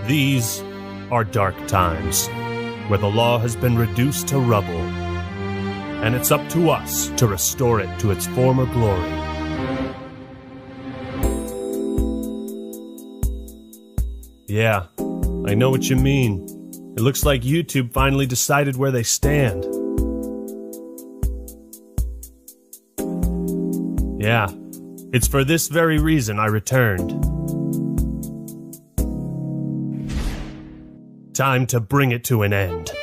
These are dark times, where the law has been reduced to rubble, and it's up to us to restore it to its former glory. Yeah, I know what you mean. It looks like YouTube finally decided where they stand. Yeah, it's for this very reason I returned. Time to bring it to an end.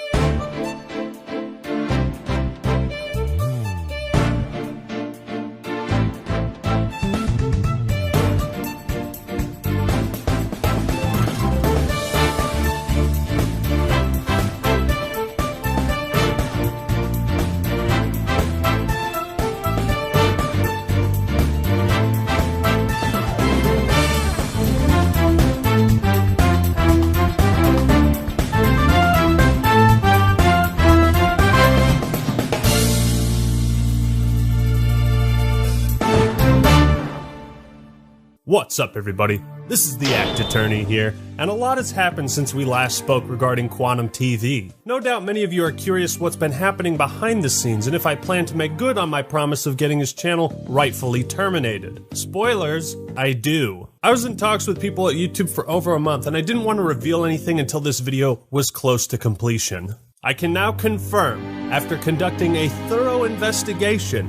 What's up, everybody? This is the Act Attorney here, and a lot has happened since we last spoke regarding Quantum TV. No doubt many of you are curious what's been happening behind the scenes and if I plan to make good on my promise of getting his channel rightfully terminated. Spoilers, I do. I was in talks with people at YouTube for over a month, and I didn't want to reveal anything until this video was close to completion. I can now confirm, after conducting a thorough investigation,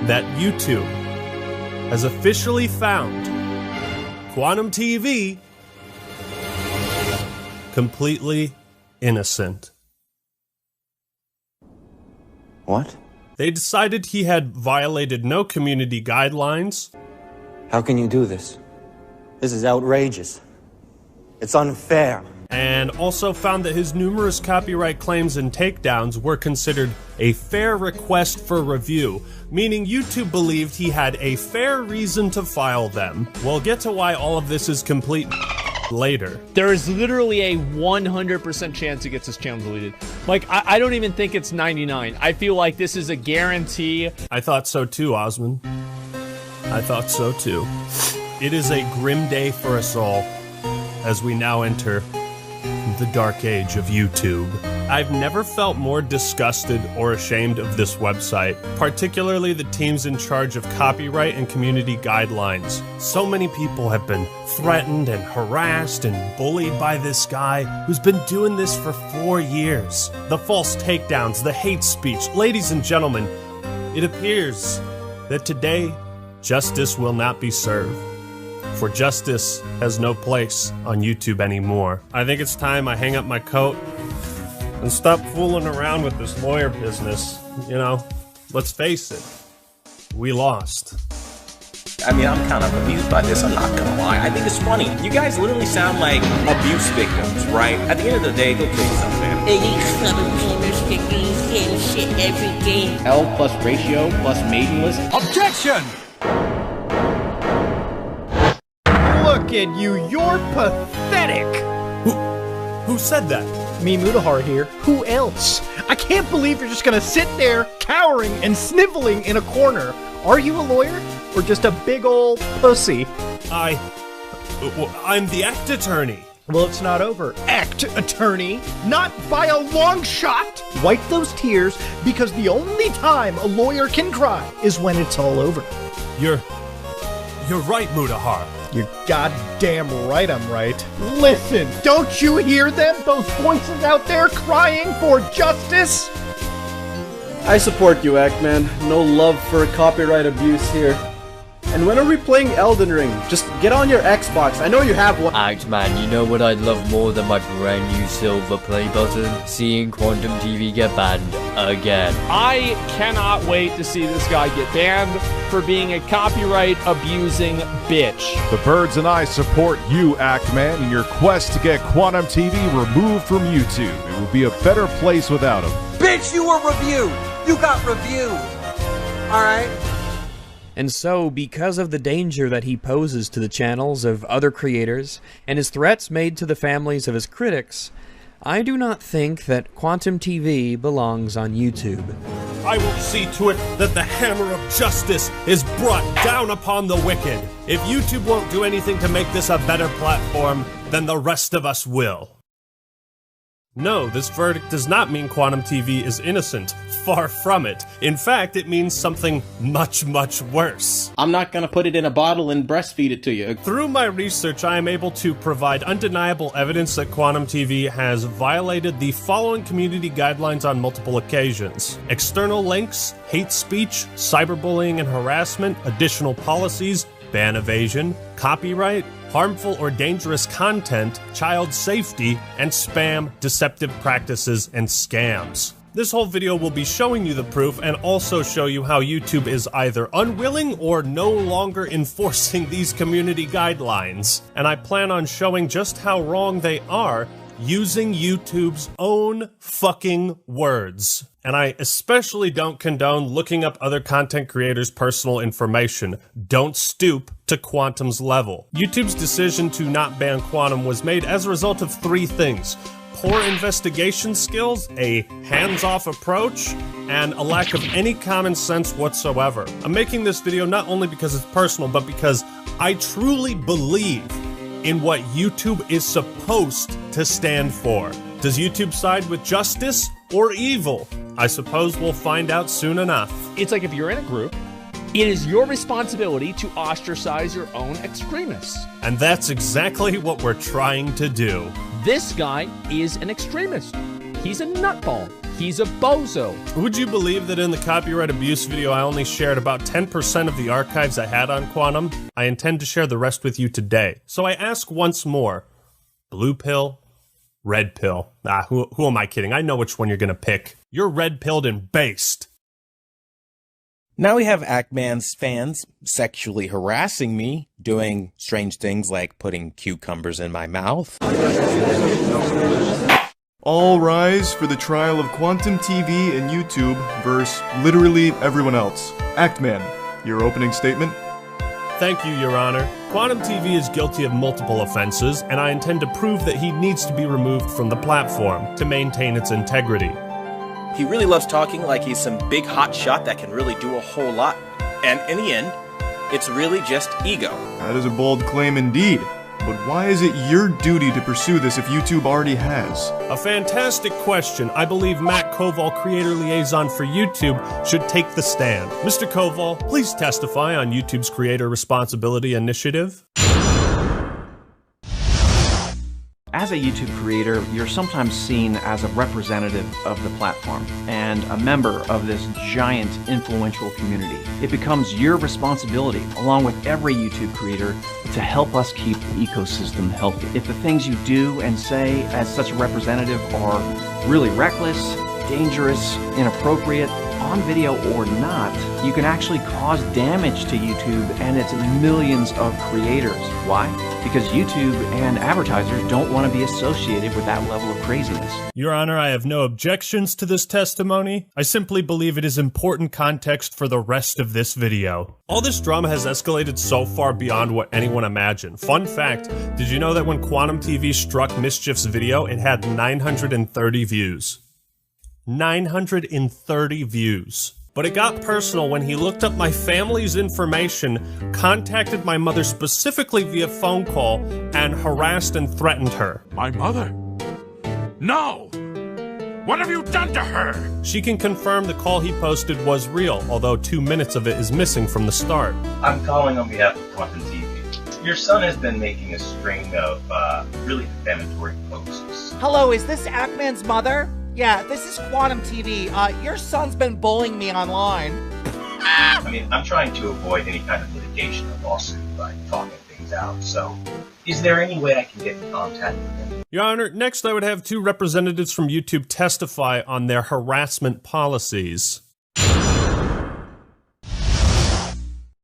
that YouTube has officially found Quantum TV completely innocent. What? They decided he had violated no community guidelines. How can you do this? This is outrageous. It's unfair. And also found that his numerous copyright claims and takedowns were considered a fair request for review, meaning YouTube believed he had a fair reason to file them. We'll get to why all of this is complete later. There is literally a 100% chance he gets his channel deleted. Like, I don't even think it's 99. I feel like this is a guarantee. I thought so too, Osman. I thought so too. It is a grim day for us all as we now enter the dark age of YouTube. I've never felt more disgusted or ashamed of this website, particularly the teams in charge of copyright and community guidelines. So many people have been threatened and harassed and bullied by this guy who's been doing this for 4 years. The false takedowns, the hate speech. Ladies and gentlemen, it appears that today justice will not be served. For justice has no place on YouTube anymore. I think it's time I hang up my coat and stop fooling around with this lawyer business. You know, let's face it, we lost. I mean, I'm kind of amused by this, I'm not gonna lie. I think it's funny. You guys literally sound like abuse victims, right? At the end of the day, go kill yourself, man. And these son of gamers get these same shit every day. L plus ratio plus maidenless. Objection! Look at you, you're pathetic! Who said that? Me, Mutahar here. Who else? I can't believe you're just gonna sit there, cowering and sniveling in a corner. Are you a lawyer? Or just a big ol' pussy? I'm the Act Attorney. Well, it's not over. Act Attorney, not by a long shot! Wipe those tears, because the only time a lawyer can cry is when it's all over. You're right, Mutahar. You're goddamn right I'm right. Listen, don't you hear them? Those voices out there crying for justice? I support you, ActMan. No love for copyright abuse here. And when are we playing Elden Ring? Just get on your Xbox. I know you have one. ActMan, you know what I'd love more than my brand new silver play button? Seeing Quantum TV get banned again. I cannot wait to see this guy get banned for being a copyright abusing bitch. The Birds and I support you, ActMan, in your quest to get Quantum TV removed from YouTube. It would be a better place without him. Bitch, you were reviewed! You got reviewed! Alright? And so, because of the danger that he poses to the channels of other creators, and his threats made to the families of his critics, I do not think that Quantum TV belongs on YouTube. I will see to it that the hammer of justice is brought down upon the wicked. If YouTube won't do anything to make this a better platform, then the rest of us will. No, this verdict does not mean Quantum TV is innocent. Far from it. In fact, it means something much, much worse. I'm not gonna put it in a bottle and breastfeed it to you. Through my research, I am able to provide undeniable evidence that Quantum TV has violated the following community guidelines on multiple occasions: external links, hate speech, cyberbullying and harassment, additional policies, ban evasion, copyright, harmful or dangerous content, child safety, and spam, deceptive practices, and scams. This whole video will be showing you the proof and also show you how YouTube is either unwilling or no longer enforcing these community guidelines. And I plan on showing just how wrong they are using YouTube's own fucking words. And I especially don't condone looking up other content creators' personal information. Don't stoop to Quantum's level. YouTube's decision to not ban Quantum was made as a result of three things: poor investigation skills, a hands-off approach, and a lack of any common sense whatsoever. I'm making this video not only because it's personal, but because I truly believe in what YouTube is supposed to stand for. Does YouTube side with justice or evil? I suppose we'll find out soon enough. It's like if you're in a group, it is your responsibility to ostracize your own extremists. And that's exactly what we're trying to do. This guy is an extremist. He's a nutball. He's a bozo. Would you believe that in the copyright abuse video I only shared about 10% of the archives I had on Quantum? I intend to share the rest with you today. So I ask once more, blue pill, red pill? Who am I kidding? I know which one you're gonna pick. You're red-pilled and based. Now we have ActMan's fans sexually harassing me, doing strange things like putting cucumbers in my mouth. All rise for the trial of Quantum TV and YouTube versus literally everyone else. ActMan, your opening statement? Thank you, Your Honor. Quantum TV is guilty of multiple offenses, and I intend to prove that he needs to be removed from the platform to maintain its integrity. He really loves talking like he's some big hot shot that can really do a whole lot. And in the end, it's really just ego. That is a bold claim indeed. But why is it your duty to pursue this if YouTube already has? A fantastic question. I believe Matt Koval, creator liaison for YouTube, should take the stand. Mr. Koval, please testify on YouTube's Creator Responsibility Initiative. As a YouTube creator, you're sometimes seen as a representative of the platform and a member of this giant influential community. It becomes your responsibility, along with every YouTube creator, to help us keep the ecosystem healthy. If the things you do and say as such a representative are really reckless, dangerous, inappropriate, on video or not, you can actually cause damage to YouTube and its millions of creators. Why? Because YouTube and advertisers don't want to be associated with that level of craziness. Your Honor, I have no objections to this testimony. I simply believe it is important context for the rest of this video. All this drama has escalated so far beyond what anyone imagined. Fun fact, did you know that when Quantum TV struck Mischief's video, it had 930 views? 930 views. But it got personal when he looked up my family's information, contacted my mother specifically via phone call, and harassed and threatened her. My mother? No! What have you done to her? She can confirm the call he posted was real, although 2 minutes of it is missing from the start. I'm calling on behalf of Quantum TV. Your son has been making a string of really defamatory posts. Hello, is this ActMan's mother? Yeah, this is Quantum TV. Your son's been bullying me online. I mean, I'm trying to avoid any kind of litigation or lawsuit by talking things out, so is there any way I can get in contact with him? Your Honor, next I would have 2 representatives from YouTube testify on their harassment policies.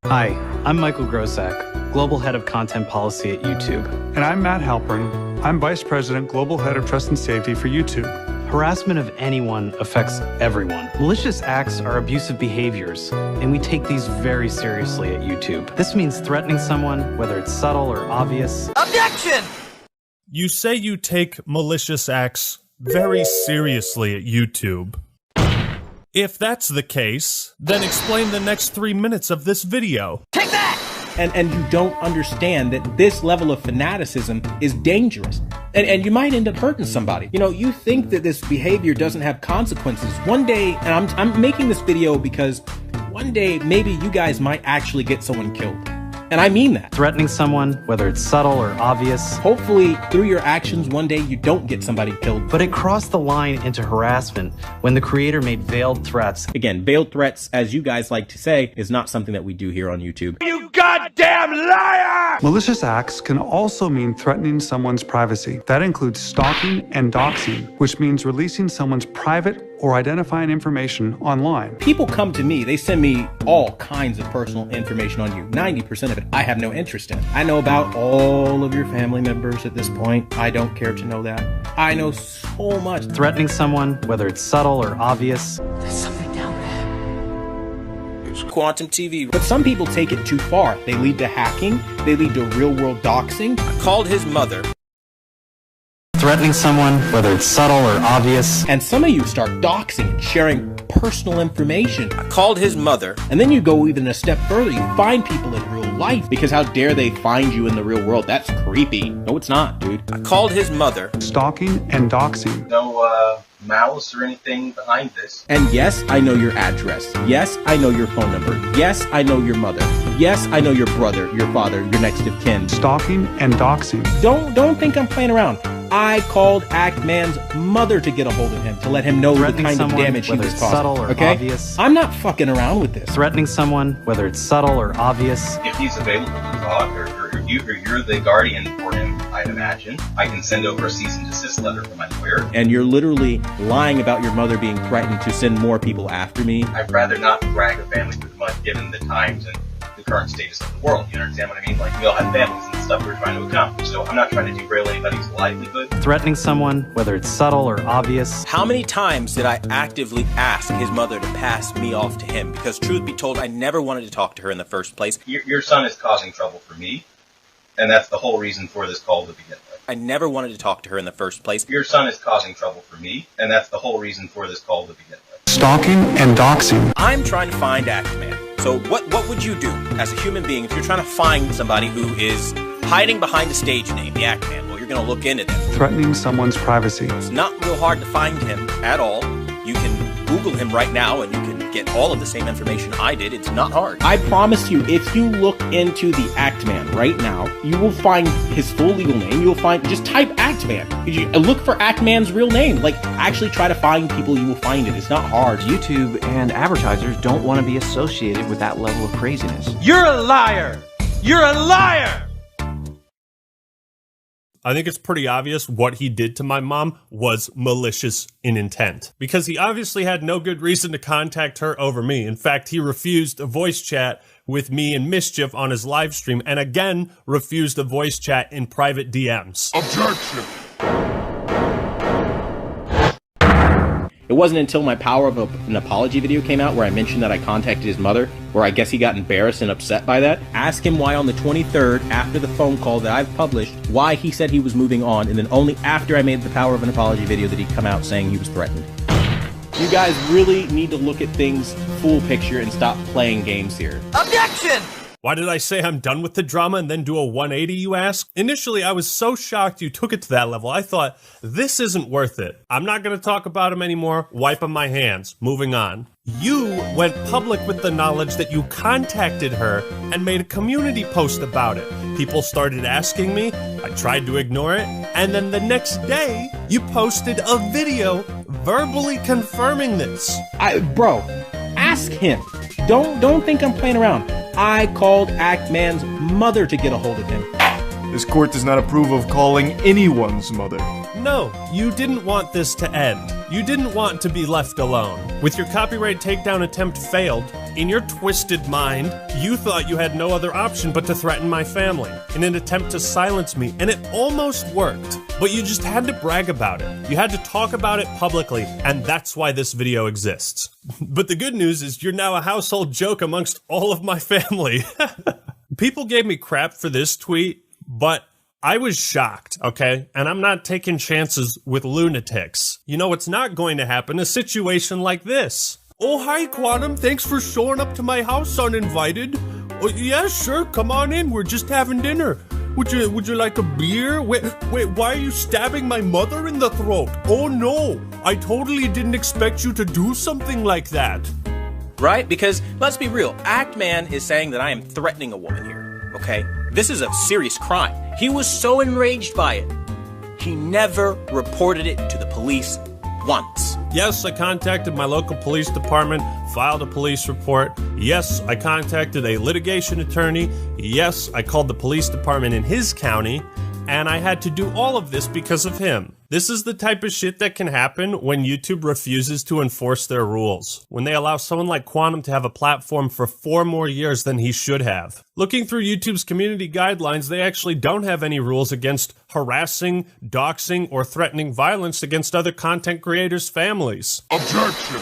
Hi, I'm Michael Grosak, Global Head of Content Policy at YouTube. And I'm Matt Halpern. I'm Vice President, Global Head of Trust and Safety for YouTube. Harassment of anyone affects everyone. Malicious acts are abusive behaviors, and we take these very seriously at YouTube. This means threatening someone, whether it's subtle or obvious. Objection! You say you take malicious acts very seriously at YouTube. If that's the case, then explain the next 3 minutes of this video. Take that! And you don't understand that this level of fanaticism is dangerous. And you might end up hurting somebody. You know, you think that this behavior doesn't have consequences. One day, and I'm making this video because one day maybe you guys might actually get someone killed. And I mean that. Threatening someone, whether it's subtle or obvious. Hopefully, through your actions, one day you don't get somebody killed. But it crossed the line into harassment when the creator made veiled threats. Again, veiled threats, as you guys like to say, is not something that we do here on YouTube. You goddamn liar! Malicious acts can also mean threatening someone's privacy. That includes stalking and doxing, which means releasing someone's private or identifying information online. People come to me, they send me all kinds of personal information on you. 90% of it I have no interest in. I know about all of your family members at this point. I don't care to know that. I know so much. Threatening someone, whether it's subtle or obvious. There's something down there. It's Quantum TV. But some people take it too far. They lead to hacking. They lead to real-world doxing. I called his mother. Threatening someone, whether it's subtle or obvious. And some of you start doxing and sharing personal information. I called his mother. And then you go even a step further. You find people in real life. Because how dare they find you in the real world? That's creepy. No, it's not, dude. I called his mother. Stalking and doxing. No, malice or anything behind this. And yes, I know your address. Yes, I know your phone number. Yes, I know your mother. Yes, I know your brother, your father, your next of kin. Stalking and doxing. Don't think I'm playing around. I called ActMan's mother to get a hold of him, to let him know the kind of damage he was causing. Subtle or obvious. I'm not fucking around with this. Threatening someone, whether it's subtle or obvious. If he's available to talk, or you're the guardian for him, I'd imagine, I can send over a cease and desist letter from my lawyer. And you're literally lying about your mother being threatened to send more people after me. I'd rather not drag a family through the mud given the times and the current status of the world. You understand what I mean? Like, we all have families and stuff we're trying to accomplish. So I'm not trying to derail anybody's livelihood. Threatening someone, whether it's subtle or obvious. How many times did I actively ask his mother to pass me off to him? Because truth be told, I never wanted to talk to her in the first place. Your son is causing trouble for me, and that's the whole reason for this call to begin with. I never wanted to talk to her in the first place. Your son is causing trouble for me, and that's the whole reason for this call to begin with. Stalking and doxing. I'm trying to find ActMan. So what would you do as a human being if you're trying to find somebody who is hiding behind a stage name, the ActMan? Well, you're going to look into them. Threatening someone's privacy. It's not real hard to find him at all. You can Google him right now and you can get all of the same information I did. It's not hard. I promise you, if you look into the ActMan right now, you will find his full legal name. You'll find, just type ActMan. You look for ActMan's real name. Like, actually try to find people, you will find it. It's not hard. YouTube and advertisers don't want to be associated with that level of craziness. You're a liar! You're a liar! I think it's pretty obvious what he did to my mom was malicious in intent, because he obviously had no good reason to contact her over me. In fact, he refused a voice chat with me and Mischief on his live stream, and again refused a voice chat in private DMs. Objection! It wasn't until my Power of an Apology video came out where I mentioned that I contacted his mother, where I guess he got embarrassed and upset by that. Ask him why on the 23rd, after the phone call that I've published, why he said he was moving on, and then only after I made the Power of an Apology video did he come out saying he was threatened. You guys really need to look at things full picture and stop playing games here. Objection! Why did I say I'm done with the drama and then do a 180, you ask? Initially, I was so shocked you took it to that level. I thought, this isn't worth it. I'm not going to talk about him anymore. Wiping my hands. Moving on. You went public with the knowledge that you contacted her and made a community post about it. People started asking me. I tried to ignore it. And then the next day, you posted a video verbally confirming this. Bro, ask him. Don't think I'm playing around. I called ActMan's mother to get a hold of him. This court does not approve of calling anyone's mother. No, you didn't want this to end. You didn't want to be left alone. With your copyright takedown attempt failed, in your twisted mind, you thought you had no other option but to threaten my family in an attempt to silence me, and it almost worked. But you just had to brag about it. You had to talk about it publicly, and that's why this video exists. But the good news is you're now a household joke amongst all of my family. People gave me crap for this tweet, but I was shocked, okay? And I'm not taking chances with lunatics. You know what's not going to happen? A situation like this. Oh, hi, Quantum. Thanks for showing up to my house uninvited. Oh, yeah, sure. Come on in. We're just having dinner. Would you like a beer? Wait, why are you stabbing my mother in the throat? Oh, no. I totally didn't expect you to do something like that. Right? Because, let's be real, ActMan is saying that I am threatening a woman here, okay? This is a serious crime. He was so enraged by it, he never reported it to the police once. Yes, I contacted my local police department, filed a police report. Yes, I contacted a litigation attorney. Yes, I called the police department in his county, and I had to do all of this because of him. This is the type of shit that can happen when YouTube refuses to enforce their rules. When they allow someone like Quantum to have a platform for 4 more years than he should have. Looking through YouTube's community guidelines, they actually don't have any rules against harassing, doxing, or threatening violence against other content creators' families. Objection!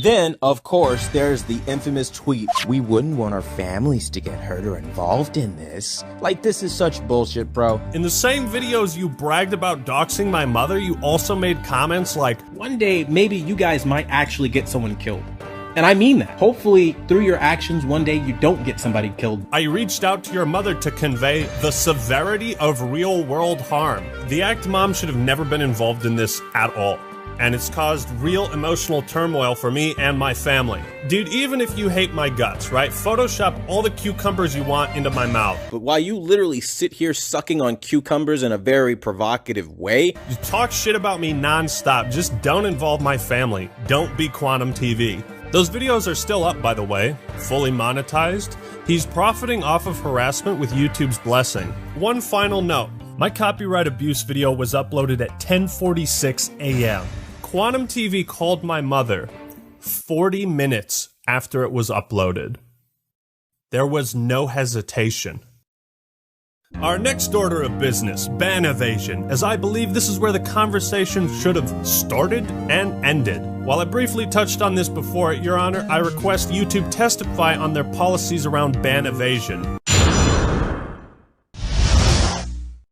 Then, of course, there's the infamous tweet, "We wouldn't want our families to get hurt or involved in this." Like, this is such bullshit, bro. In the same videos you bragged about doxing my mother, you also made comments like, "One day, maybe you guys might actually get someone killed." And I mean that. Hopefully, through your actions, one day you don't get somebody killed. I reached out to your mother to convey the severity of real-world harm. The Act Mom should have never been involved in this at all. And it's caused real emotional turmoil for me and my family. Dude, even if you hate my guts, right? Photoshop all the cucumbers you want into my mouth. But while you literally sit here sucking on cucumbers in a very provocative way, you talk shit about me nonstop. Just don't involve my family. Don't be Quantum TV. Those videos are still up, by the way, fully monetized. He's profiting off of harassment with YouTube's blessing. One final note. My copyright abuse video was uploaded at 10:46 a.m. Quantum TV called my mother 40 minutes after it was uploaded. There was no hesitation. Our next order of business, ban evasion, as I believe this is where the conversation should have started and ended. While I briefly touched on this before, Your Honor, I request YouTube testify on their policies around ban evasion.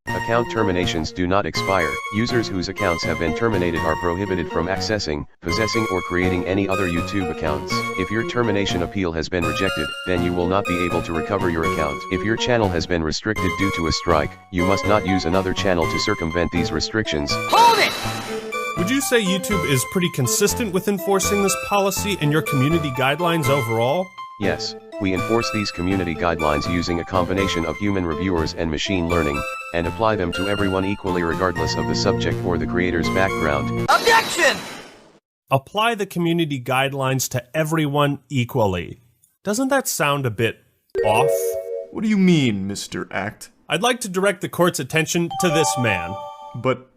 Account terminations do not expire. Users whose accounts have been terminated are prohibited from accessing, possessing, or creating any other YouTube accounts. If your termination appeal has been rejected, then you will not be able to recover your account. If your channel has been restricted due to a strike, you must not use another channel to circumvent these restrictions. Hold it! Would you say YouTube is pretty consistent with enforcing this policy and your community guidelines overall? Yes, we enforce these community guidelines using a combination of human reviewers and machine learning, and apply them to everyone equally regardless of the subject or the creator's background. Objection! Apply the community guidelines to everyone equally. Doesn't that sound a bit off? What do you mean, Mr. Act? I'd like to direct the court's attention to this man. But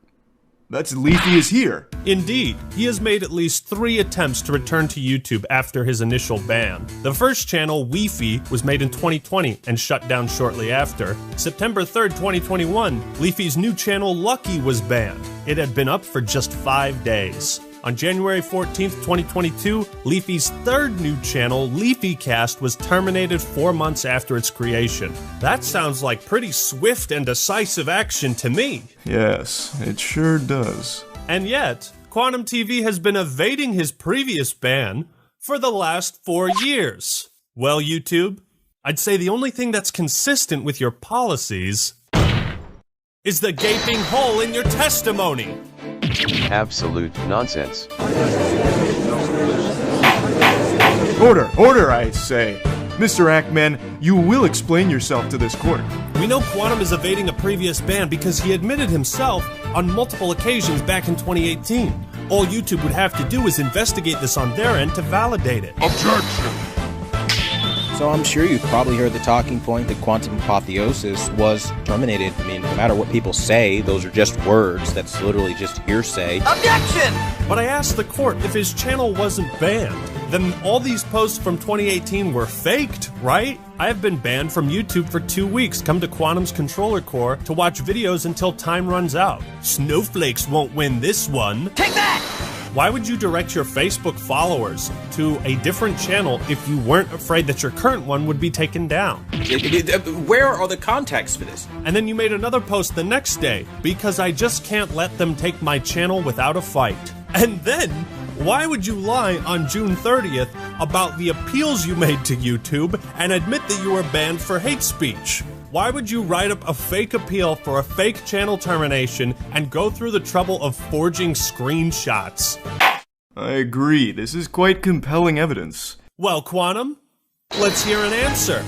that's Leafy is here. Indeed, he has made at least 3 attempts to return to YouTube after his initial ban. The first channel, Leafy, was made in 2020 and shut down shortly after. September 3rd, 2021, Leafy's new channel, Lucky, was banned. It had been up for just 5 days. On January 14th, 2022, Leafy's 3rd new channel, LeafyCast, was terminated 4 months after its creation. That sounds like pretty swift and decisive action to me. Yes, it sure does. And yet, Quantum TV has been evading his previous ban for the last 4 years. Well, YouTube, I'd say the only thing that's consistent with your policies is the gaping hole in your testimony. Absolute nonsense. Order, order, I say. Mr. ActMan, you will explain yourself to this court. We know Quantum is evading a previous ban because he admitted himself on multiple occasions back in 2018. All YouTube would have to do is investigate this on their end to validate it. Objection! So I'm sure you've probably heard the talking point that Quantum Apotheosis was terminated. I mean, no matter what people say, those are just words. That's literally just hearsay. Objection! But I asked the court if his channel wasn't banned, then all these posts from 2018 were faked, right? I have been banned from YouTube for 2 weeks. Come to Quantum's controller core to watch videos until time runs out. Snowflakes won't win this one. Take that! Why would you direct your Facebook followers to a different channel if you weren't afraid that your current one would be taken down? Where are the contacts for this? And then you made another post the next day, because I just can't let them take my channel without a fight. And then, why would you lie on June 30th about the appeals you made to YouTube and admit that you were banned for hate speech? Why would you write up a fake appeal for a fake channel termination and go through the trouble of forging screenshots? I agree, this is quite compelling evidence. Well, Quantum, let's hear an answer.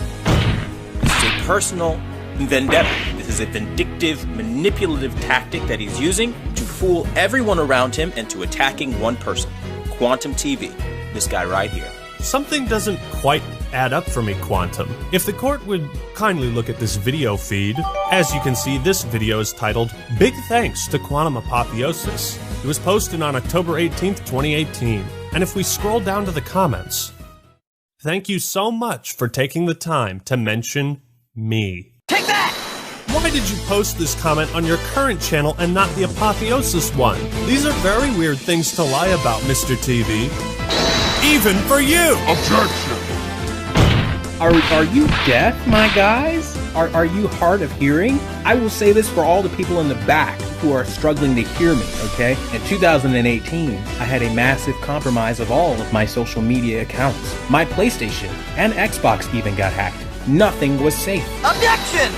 This is a personal vendetta. This is a vindictive, manipulative tactic that he's using to fool everyone around him into attacking one person. Quantum TV. This guy right here. Something doesn't quite add up for me, Quantum. If the court would kindly look at this video feed, as you can see, this video is titled Big Thanks to Quantum Apotheosis. It was posted on October 18th, 2018. And if we scroll down to the comments, thank you so much for taking the time to mention me. Take that! Why did you post this comment on your current channel and not the Apotheosis one? These are very weird things to lie about, Mr. TV. Even for you! Objection! Are you deaf, my guys? Are you hard of hearing? I will say this for all the people in the back who are struggling to hear me, okay? In 2018, I had a massive compromise of all of my social media accounts. My PlayStation and Xbox even got hacked. Nothing was safe. Objection!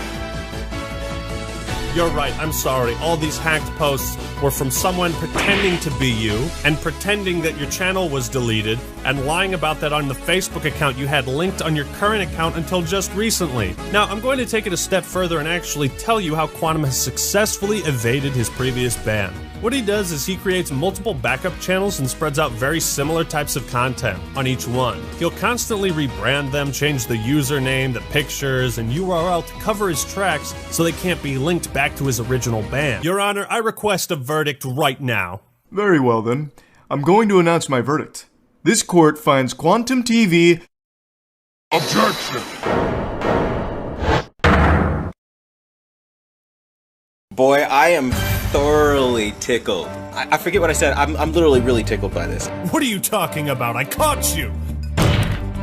You're right, I'm sorry. All these hacked posts were from someone pretending to be you, and pretending that your channel was deleted, and lying about that on the Facebook account you had linked on your current account until just recently. Now, I'm going to take it a step further and actually tell you how Quantum has successfully evaded his previous ban. What he does is he creates multiple backup channels and spreads out very similar types of content on each one. He'll constantly rebrand them, change the username, the pictures, and URL to cover his tracks so they can't be linked back to his original ban. Your Honor, I request a verdict right now. Very well then. I'm going to announce my verdict. This court finds Quantum TV... Objection! Boy, I am thoroughly tickled. I forget what I said. I'm literally really tickled by this. What are you talking about? I caught you!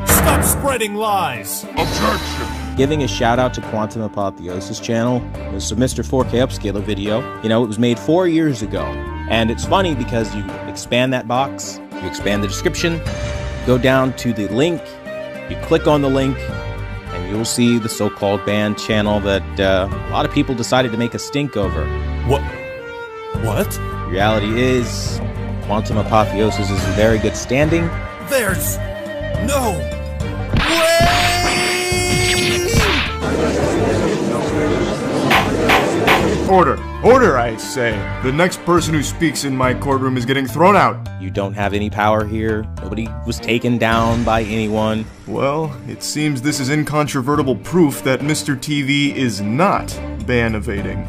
Stop spreading lies! Objection! Giving a shout out to Quantum Apotheosis channel. There's a Mr. 4K Upscaler video. You know, it was made 4 years ago. And it's funny because you expand that box, you expand the description, go down to the link, you click on the link, and you'll see the so-called banned channel that a lot of people decided to make a stink over. What? The reality is, Quantum Apotheosis is in very good standing. There's no way! Order! Order, I say! The next person who speaks in my courtroom is getting thrown out! You don't have any power here. Nobody was taken down by anyone. Well, it seems this is incontrovertible proof that Mr. TV is not ban evading.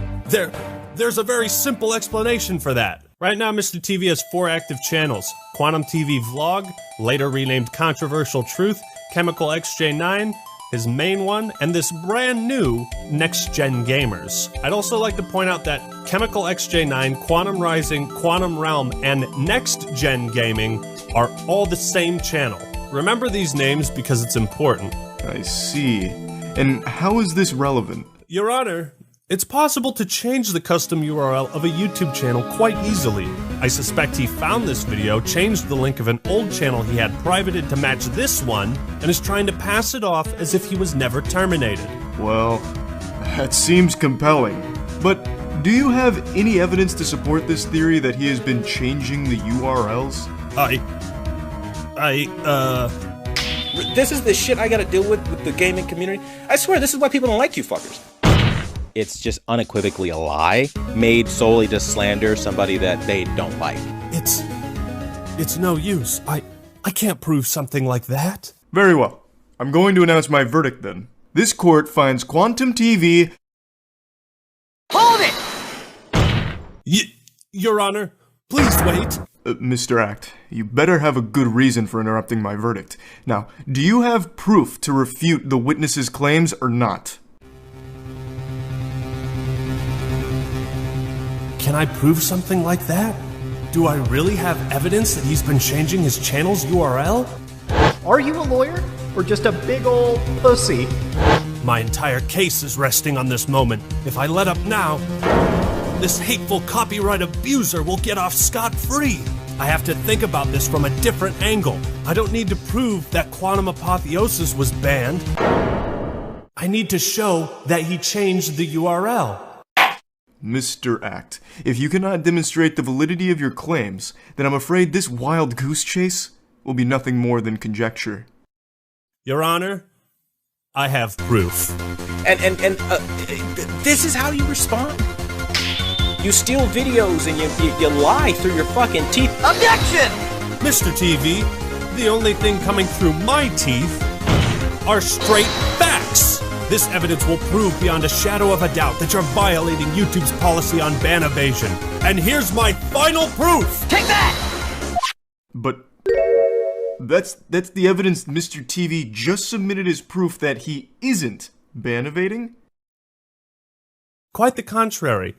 There's a very simple explanation for that. Right now, Mr. TV has 4 active channels. Quantum TV Vlog, later renamed Controversial Truth, Chemical XJ9, his main one, and this brand new Next Gen Gamers. I'd also like to point out that Chemical XJ9, Quantum Rising, Quantum Realm, and Next Gen Gaming are all the same channel. Remember these names because it's important. I see. And how is this relevant? Your Honor, it's possible to change the custom URL of a YouTube channel quite easily. I suspect he found this video, changed the link of an old channel he had privated to match this one, and is trying to pass it off as if he was never terminated. Well, that seems compelling. But do you have any evidence to support this theory that he has been changing the URLs? This is the shit I gotta deal with the gaming community. I swear, this is why people don't like you fuckers. It's just unequivocally a lie, made solely to slander somebody that they don't like. It's no use. I can't prove something like that. Very well. I'm going to announce my verdict then. This court finds Quantum TV... Hold it! Your Honor, please wait. Mr. Act, you better have a good reason for interrupting my verdict. Now, do you have proof to refute the witness's claims or not? Can I prove something like that? Do I really have evidence that he's been changing his channel's URL? Are you a lawyer? Or just a big old pussy? My entire case is resting on this moment. If I let up now, this hateful copyright abuser will get off scot-free. I have to think about this from a different angle. I don't need to prove that Quantum Apotheosis was banned. I need to show that he changed the URL. Mr. Act, if you cannot demonstrate the validity of your claims, then I'm afraid this wild goose chase will be nothing more than conjecture. Your Honor, I have proof. And this is how you respond? You steal videos and you lie through your fucking teeth. Objection! Mr. TV, the only thing coming through my teeth are straight facts. This evidence will prove beyond a shadow of a doubt that you're violating YouTube's policy on ban evasion. And here's my final proof! Take that! But that's the evidence Mr. TV just submitted as proof that he isn't ban evading? Quite the contrary.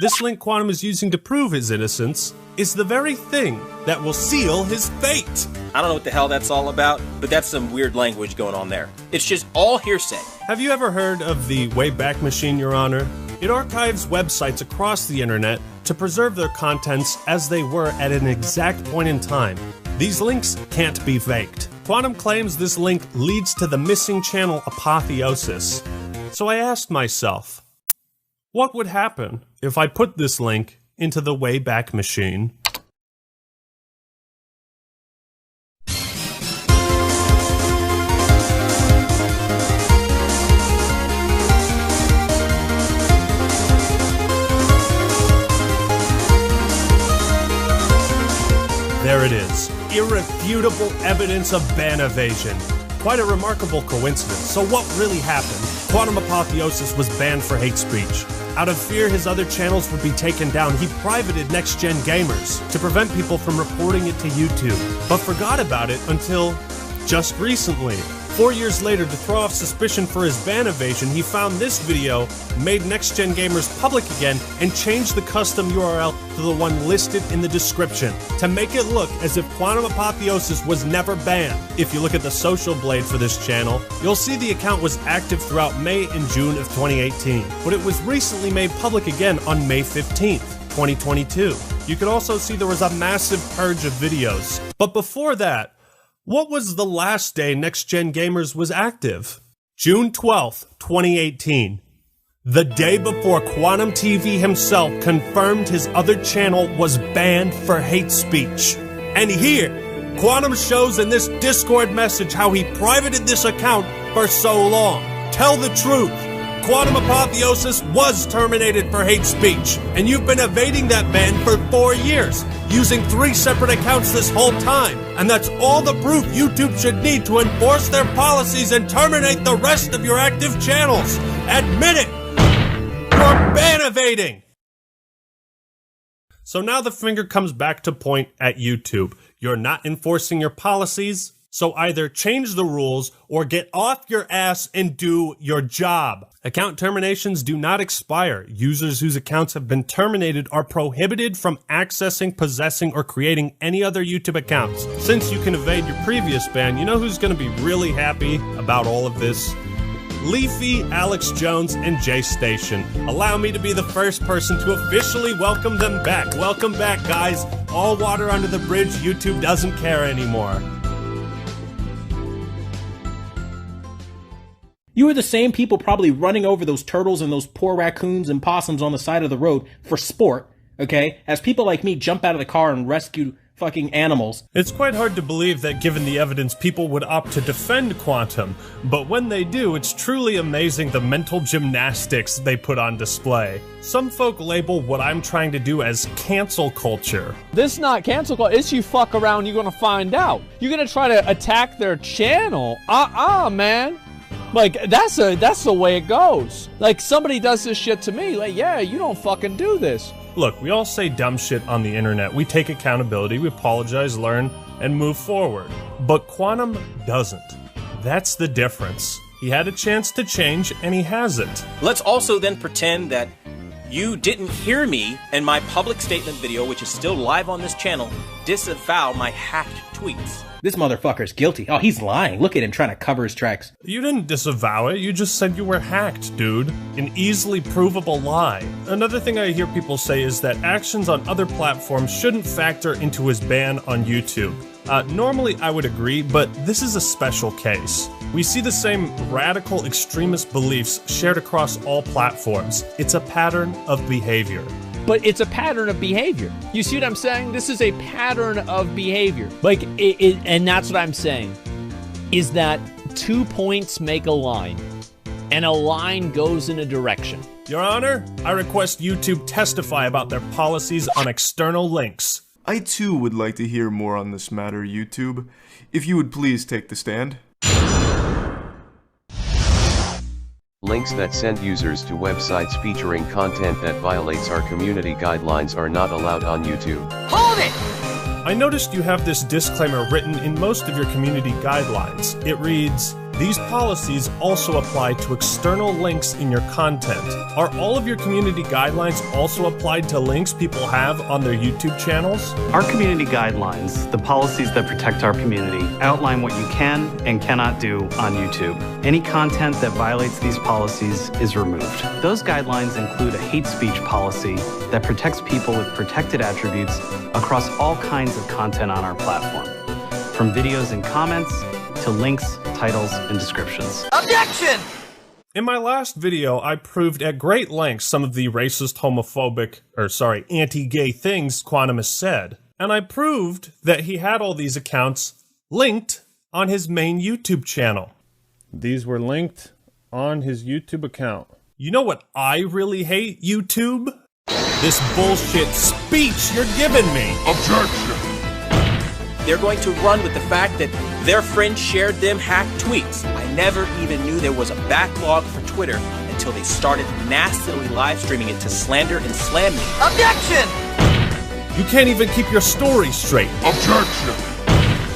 This link Quantum is using to prove his innocence is the very thing that will seal his fate. I don't know what the hell that's all about, but that's some weird language going on there. It's just all hearsay. Have you ever heard of the Wayback Machine, Your Honor? It archives websites across the internet to preserve their contents as they were at an exact point in time. These links can't be faked. Quantum claims this link leads to the missing channel Apotheosis. So I asked myself, what would happen if I put this link into the Wayback Machine? There it is. Irrefutable evidence of ban evasion. Quite a remarkable coincidence. So what really happened? Quantum Apotheosis was banned for hate speech. Out of fear his other channels would be taken down, he privated Next Gen Gamers to prevent people from reporting it to YouTube, but forgot about it until just recently. 4 years later, to throw off suspicion for his ban evasion, he found this video, made Next Gen Gamers public again, and changed the custom URL to the one listed in the description to make it look as if Quantum Apotheosis was never banned. If you look at the social blade for this channel, you'll see the account was active throughout May and June of 2018, but it was recently made public again on May 15th, 2022. You can also see there was a massive purge of videos. But before that, what was the last day Next Gen Gamers was active? June 12th, 2018. The day before Quantum TV himself confirmed his other channel was banned for hate speech. And here, Quantum shows in this Discord message how he privated this account for so long. Tell the truth. Quantum Apotheosis was terminated for hate speech, and you've been evading that ban for 4 years, using 3 separate accounts this whole time, and that's all the proof YouTube should need to enforce their policies and terminate the rest of your active channels. Admit it! You're ban evading! So now the finger comes back to point at YouTube. You're not enforcing your policies, so either change the rules or get off your ass and do your job. Account terminations do not expire. Users whose accounts have been terminated are prohibited from accessing, possessing, or creating any other YouTube accounts. Since you can evade your previous ban, you know who's going to be really happy about all of this? Leafy, Alex Jones, and Jay Station. Allow me to be the first person to officially welcome them back. Welcome back, guys. All water under the bridge. YouTube doesn't care anymore. You are the same people probably running over those turtles and those poor raccoons and possums on the side of the road for sport, okay? As people like me jump out of the car and rescue fucking animals. It's quite hard to believe that given the evidence, people would opt to defend Quantum, but when they do, it's truly amazing the mental gymnastics they put on display. Some folk label what I'm trying to do as cancel culture. This not cancel culture. It's you fuck around, you're gonna find out. You're gonna try to attack their channel. Man. Like, that's the way it goes. Like, somebody does this shit to me, like, yeah, you don't fucking do this. Look, we all say dumb shit on the internet. We take accountability, we apologize, learn, and move forward. But Quantum doesn't. That's the difference. He had a chance to change, and he hasn't. Let's also then pretend that You didn't hear me in my public statement video, which is still live on this channel, disavow my hacked tweets. This motherfucker's guilty. Oh, he's lying. Look at him trying to cover his tracks. You didn't disavow it, you just said you were hacked, dude. An easily provable lie. Another thing I hear people say is that actions on other platforms shouldn't factor into his ban on YouTube. Normally I would agree, but this is a special case. We see the same radical extremist beliefs shared across all platforms. It's a pattern of behavior. But it's a pattern of behavior. You see what I'm saying? This is a pattern of behavior. Like, and that's what I'm saying, is that 2 points make a line, and a line goes in a direction. Your Honor, I request YouTube testify about their policies on external links. I too would like to hear more on this matter, YouTube. If you would please take the stand. Links that send users to websites featuring content that violates our community guidelines are not allowed on YouTube. Hold it! I noticed you have this disclaimer written in most of your community guidelines. It reads, "These policies also apply to external links in your content." Are all of your community guidelines also applied to links people have on their YouTube channels? Our community guidelines, the policies that protect our community, outline what you can and cannot do on YouTube. Any content that violates these policies is removed. Those guidelines include a hate speech policy that protects people with protected attributes across all kinds of content on our platform, from videos and comments to links, titles, and descriptions. Objection! In my last video, I proved at great length some of the racist, homophobic, anti-gay things Quantum has said. And I proved that he had all these accounts linked on his main YouTube channel. These were linked on his YouTube account. You know what I really hate, YouTube? This bullshit speech you're giving me. Objection! They're going to run with the fact that their friend shared them hacked tweets. I never even knew there was a backlog for Twitter until they started nastily live streaming it to slander and slam me. Objection! You can't even keep your story straight. Objection!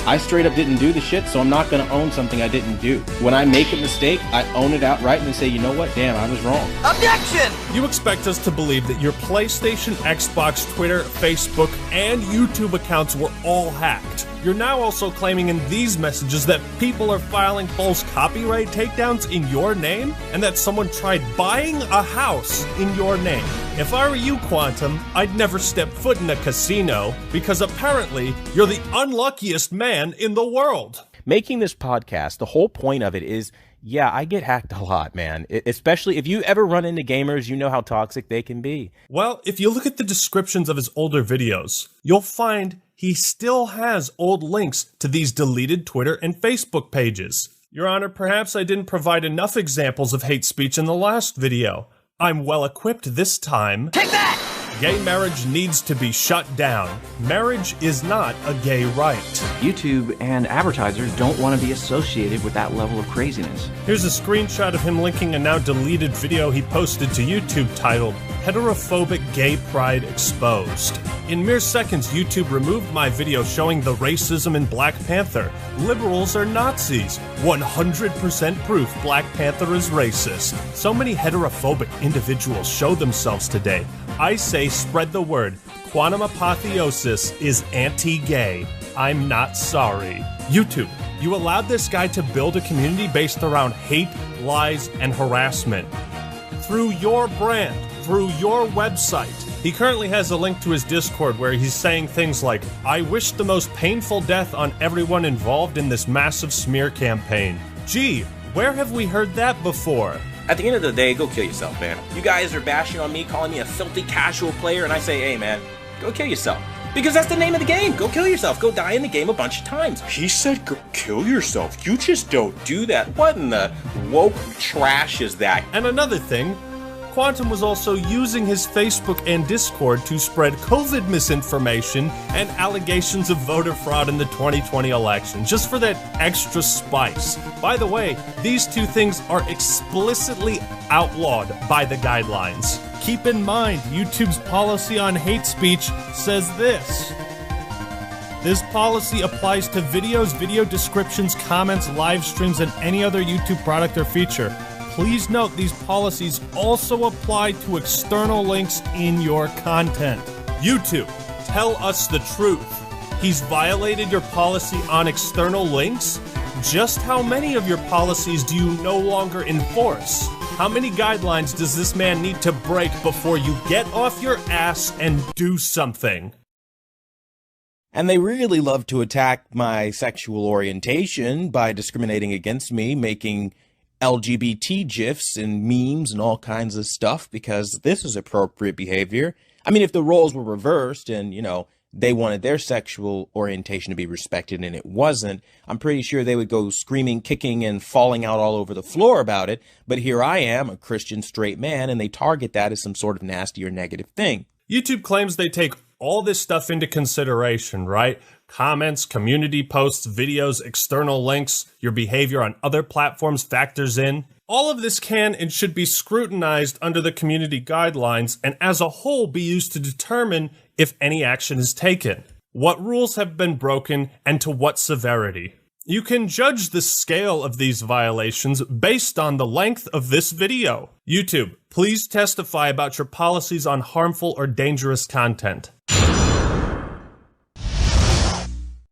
I straight up didn't do the shit, so I'm not gonna own something I didn't do. When I make a mistake, I own it outright and say, you know what, damn, I was wrong. Objection! You expect us to believe that your PlayStation, Xbox, Twitter, Facebook, and YouTube accounts were all hacked. You're now also claiming in these messages that people are filing false copyright takedowns in your name, and that someone tried buying a house in your name. If I were you, Quantum, I'd never step foot in a casino, because apparently you're the unluckiest man in the world. Making this podcast, the whole point of it is, yeah, I get hacked a lot, man. Especially if you ever run into gamers, you know how toxic they can be. Well, if you look at the descriptions of his older videos, you'll find he still has old links to these deleted Twitter and Facebook pages. Your Honor, perhaps I didn't provide enough examples of hate speech in the last video. I'm well equipped this time. Take that! Gay marriage needs to be shut down. Marriage is not a gay right. YouTube and advertisers don't want to be associated with that level of craziness. Here's a screenshot of him linking a now deleted video he posted to YouTube titled, "Heterophobic Gay Pride Exposed." In mere seconds, YouTube removed my video showing the racism in Black Panther. Liberals are Nazis. 100% proof Black Panther is racist. So many heterophobic individuals show themselves today. I say spread the word. Quantum Apotheosis is anti-gay. I'm not sorry. YouTube, you allowed this guy to build a community based around hate, lies, and harassment. Through your brand, through your website. He currently has a link to his Discord where he's saying things like, "I wish the most painful death on everyone involved in this massive smear campaign." Gee, where have we heard that before? At the end of the day, go kill yourself, man. You guys are bashing on me, calling me a filthy casual player, and I say, hey, man, go kill yourself. Because that's the name of the game. Go kill yourself. Go die in the game a bunch of times. He said go kill yourself. You just don't do that. What in the woke trash is that? And another thing, Quantum was also using his Facebook and Discord to spread COVID misinformation and allegations of voter fraud in the 2020 election, just for that extra spice. By the way, these two things are explicitly outlawed by the guidelines. Keep in mind, YouTube's policy on hate speech says this. This policy applies to videos, video descriptions, comments, live streams, and any other YouTube product or feature. please note these policies also apply to external links in your content. YouTube, tell us the truth. He's violated your policy on external links? Just how many of your policies do you no longer enforce? How many guidelines does this man need to break before you get off your ass and do something? And they really love to attack my sexual orientation by discriminating against me, making LGBT GIFs and memes and all kinds of stuff, because this is appropriate behavior. I mean, if the roles were reversed and, you know, they wanted their sexual orientation to be respected and it wasn't, I'm pretty sure they would go screaming, kicking, and falling out all over the floor about it. But here I am, a Christian straight man, and they target that as some sort of nasty or negative thing. YouTube claims they take all this stuff into consideration, right? Comments, community posts, videos, external links, your behavior on other platforms factors in. All of this can and should be scrutinized under the community guidelines and as a whole be used to determine if any action is taken, what rules have been broken, and to what severity. You can judge the scale of these violations based on the length of this video. YouTube, please testify about your policies on harmful or dangerous content.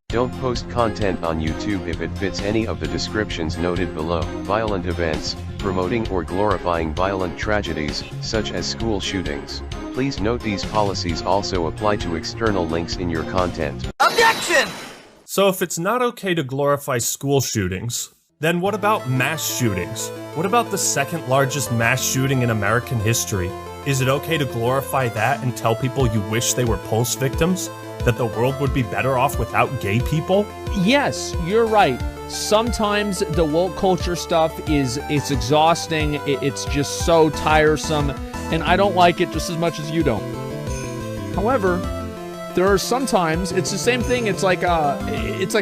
Don't post content on YouTube if it fits any of the descriptions noted below. Violent events, promoting or glorifying violent tragedies, such as school shootings. Please note these policies also apply to external links in your content. Objection! So if it's not okay to glorify school shootings, then what about mass shootings? What about the second largest mass shooting in American history? Is it okay to glorify that and tell people you wish they were Pulse victims? That the world would be better off without gay people? Yes, you're right. Sometimes the woke culture stuff it's exhausting, it's just so tiresome, and I don't like it just as much as you don't. However, there are sometimes, it's the same thing, it's like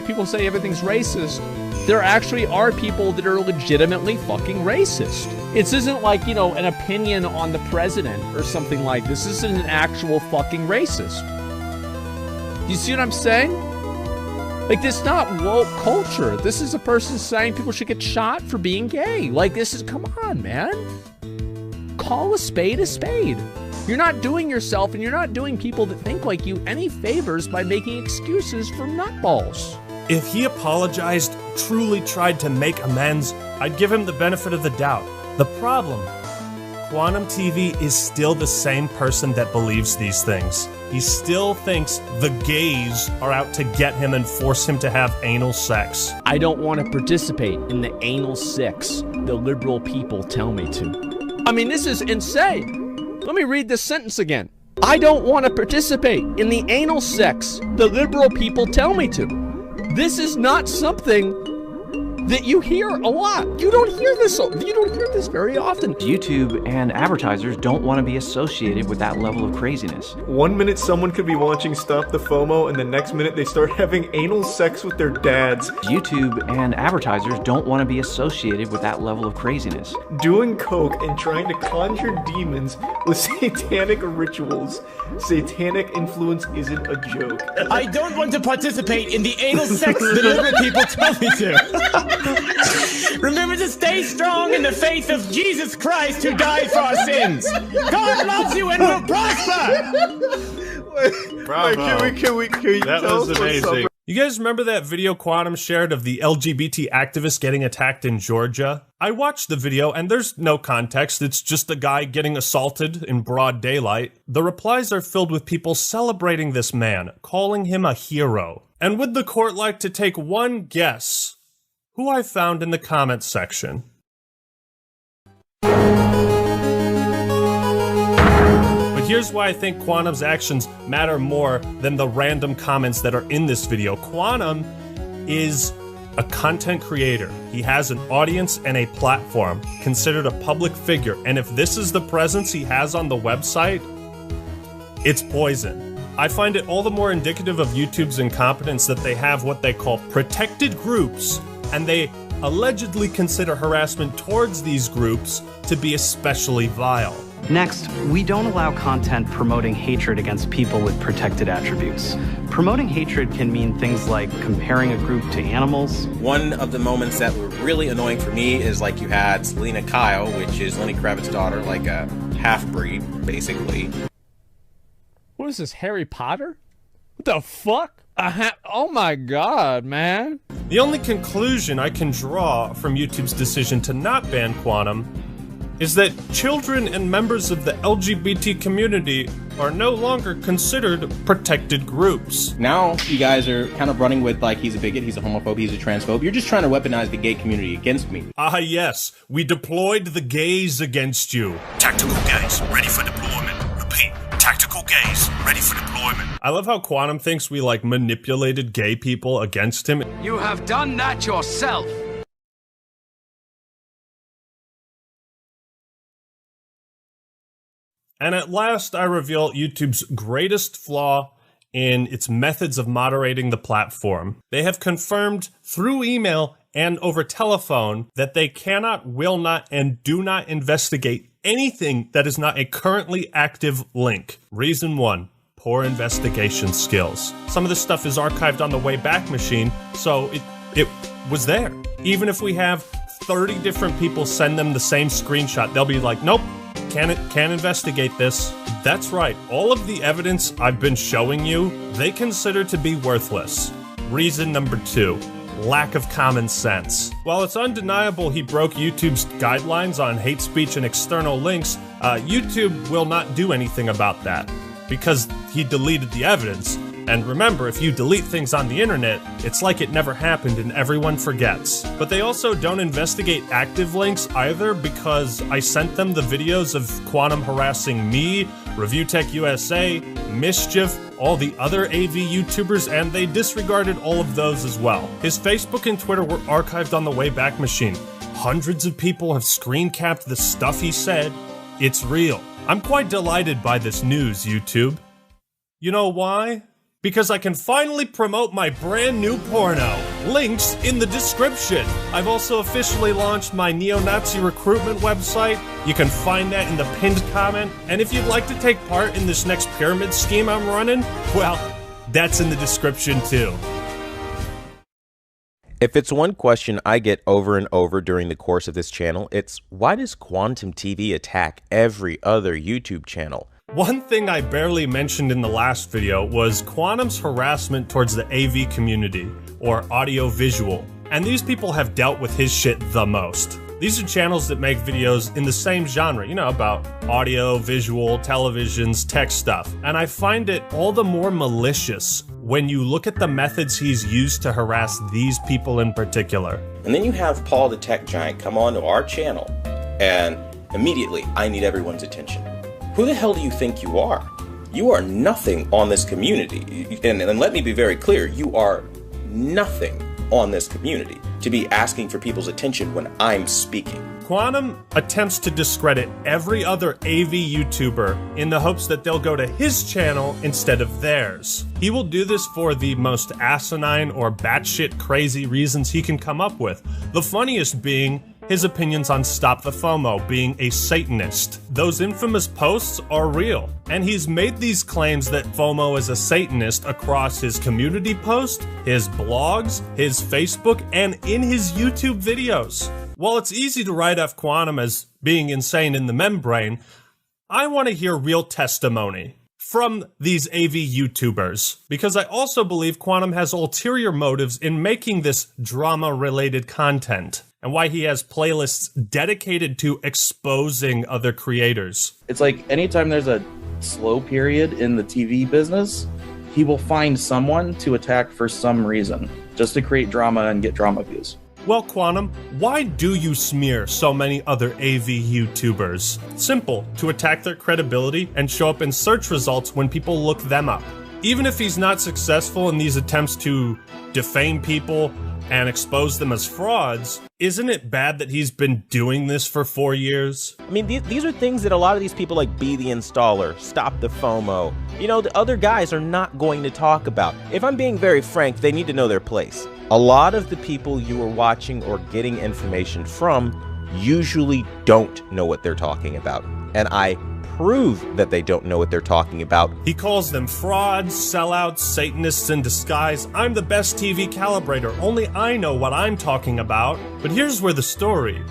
people say everything's racist. There actually are people that are legitimately fucking racist. This isn't like, you know, an opinion on the president or something like this. This isn't an actual fucking racist. You see what I'm saying? Like, this is not woke culture. This is a person saying people should get shot for being gay. Like, this is, come on, man. Call a spade a spade. You're not doing yourself and you're not doing people that think like you any favors by making excuses for nutballs. If he apologized, truly tried to make amends, I'd give him the benefit of the doubt. The problem, Quantum TV is still the same person that believes these things. He still thinks the gays are out to get him and force him to have anal sex. I don't want to participate in the anal sex the liberal people tell me to. I mean, this is insane. Let me read this sentence again. I don't want to participate in the anal sex the liberal people tell me to. This is not something that you hear a lot. You don't hear this very often. YouTube and advertisers don't want to be associated with that level of craziness. 1 minute someone could be watching Stop the FOMO, and the next minute they start having anal sex with their dads. YouTube and advertisers don't want to be associated with that level of craziness. Doing coke and trying to conjure demons with satanic rituals. Satanic influence isn't a joke. I don't want to participate in the anal sex the liberal people tell me to. Remember to stay strong in the faith of Jesus Christ who died for our sins. God loves you and will prosper. Bravo. Can we That tell was us amazing. something? You guys remember that video Quantum shared of the LGBT activist getting attacked in Georgia? I watched the video and there's no context, it's just a guy getting assaulted in broad daylight. The replies are filled with people celebrating this man, calling him a hero. And would the court like to take one guess who I found in the comments section? But here's why I think Quantum's actions matter more than the random comments that are in this video. Quantum is a content creator. He has an audience and a platform, considered a public figure. And if this is the presence he has on the website, it's poison. I find it all the more indicative of YouTube's incompetence that they have what they call protected groups, and they allegedly consider harassment towards these groups to be especially vile. Next, we don't allow content promoting hatred against people with protected attributes. Promoting hatred can mean things like comparing a group to animals. One of the moments that were really annoying for me is like you had Selena Kyle, which is Lenny Kravitz's daughter, like a half-breed, basically. What is this, Harry Potter? What the fuck? Oh my god, man. The only conclusion I can draw from YouTube's decision to not ban Quantum is that children and members of the LGBT community are no longer considered protected groups. Now you guys are kind of running with like he's a bigot, he's a homophobe, he's a transphobe. You're just trying to weaponize the gay community against me. Ah yes, we deployed the gays against you. Tactical gays, ready for deployment. Repeat, tactical gays, ready for deployment. I love how Quantum thinks we like manipulated gay people against him. You have done that yourself. And at last, I reveal YouTube's greatest flaw in its methods of moderating the platform. They have confirmed through email and over telephone that they cannot, will not, and do not investigate anything that is not a currently active link. Reason 1, poor investigation skills. Some of this stuff is archived on the Wayback Machine, so it was there. Even if we have 30 different people send them the same screenshot, they'll be like, nope. Can't investigate this. That's right, all of the evidence I've been showing you, they consider to be worthless. Reason number 2, lack of common sense. While it's undeniable he broke YouTube's guidelines on hate speech and external links, YouTube will not do anything about that because he deleted the evidence. And remember, if you delete things on the internet, it's like it never happened and everyone forgets. But they also don't investigate active links either because I sent them the videos of Quantum harassing me, Review Tech USA, Mischief, all the other AV YouTubers, and they disregarded all of those as well. His Facebook and Twitter were archived on the Wayback Machine. Hundreds of people have screen capped the stuff he said. It's real. I'm quite delighted by this news, YouTube. You know why? Because I can finally promote my brand new porno. Links in the description. I've also officially launched my neo-Nazi recruitment website. You can find that in the pinned comment. And if you'd like to take part in this next pyramid scheme I'm running, well, that's in the description too. If it's one question I get over and over during the course of this channel, it's why does Quantum TV attack every other YouTube channel? One thing I barely mentioned in the last video was Quantum's harassment towards the AV community, or audio-visual, and these people have dealt with his shit the most. These are channels that make videos in the same genre, you know, about audio, visual, televisions, tech stuff, and I find it all the more malicious when you look at the methods he's used to harass these people in particular. And then you have Paul the Tech Giant come onto our channel, and immediately I need everyone's attention. Who the hell do you think you are? You are nothing on this community. And let me be very clear, you are nothing on this community to be asking for people's attention when I'm speaking. Quantum attempts to discredit every other AV YouTuber in the hopes that they'll go to his channel instead of theirs. He will do this for the most asinine or batshit crazy reasons he can come up with. The funniest being his opinions on Stop the FOMO, being a Satanist. Those infamous posts are real, and he's made these claims that FOMO is a Satanist across his community posts, his blogs, his Facebook, and in his YouTube videos. While it's easy to write off Quantum as being insane in the membrane, I want to hear real testimony from these AV YouTubers, because I also believe Quantum has ulterior motives in making this drama-related content, and why he has playlists dedicated to exposing other creators. It's like anytime there's a slow period in the TV business, he will find someone to attack for some reason, just to create drama and get drama views. Well, Quantum, why do you smear so many other AV YouTubers? Simple, to attack their credibility and show up in search results when people look them up. Even if he's not successful in these attempts to defame people and expose them as frauds, isn't it bad that he's been doing this for 4 years? I mean, these are things that a lot of these people like Be the Installer, Stop the FOMO, you know, the other guys are not going to talk about. If I'm being very frank, they need to know their place. A lot of the people you are watching or getting information from usually don't know what they're talking about. And I prove that they don't know what they're talking about. He calls them frauds, sellouts, Satanists in disguise. I'm the best TV calibrator. Only I know what I'm talking about. But here's where the story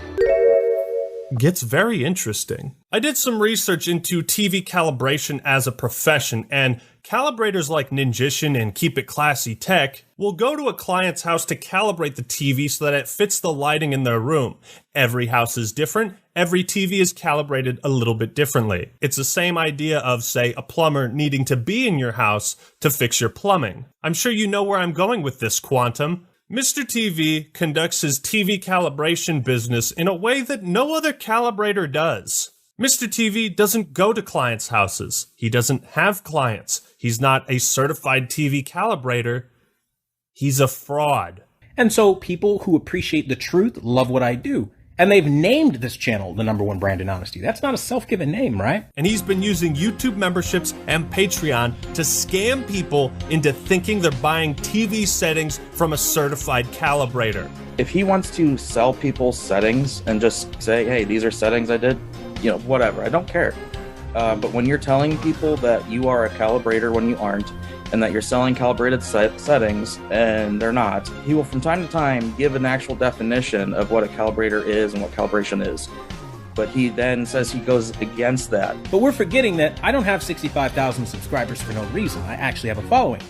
gets very interesting. I did some research into TV calibration as a profession, and calibrators like Ninjician and Keep It Classy Tech will go to a client's house to calibrate the TV so that it fits the lighting in their room. Every house is different. Every TV is calibrated a little bit differently. It's the same idea of, say, a plumber needing to be in your house to fix your plumbing. I'm sure you know where I'm going with this, Quantum. Mr. TV conducts his TV calibration business in a way that no other calibrator does. Mr. TV doesn't go to clients' houses. He doesn't have clients. He's not a certified TV calibrator. He's a fraud. And so people who appreciate the truth love what I do. And they've named this channel the #1 brand in honesty. That's not a self-given name, right? And he's been using YouTube memberships and Patreon to scam people into thinking they're buying TV settings from a certified calibrator. If he wants to sell people settings and just say, hey, these are settings I did, you know, whatever, I don't care. But when you're telling people that you are a calibrator when you aren't, and that you're selling calibrated settings and they're not, he will from time to time give an actual definition of what a calibrator is and what calibration is. But he then says he goes against that. But we're forgetting that I don't have 65,000 subscribers for no reason. I actually have a following.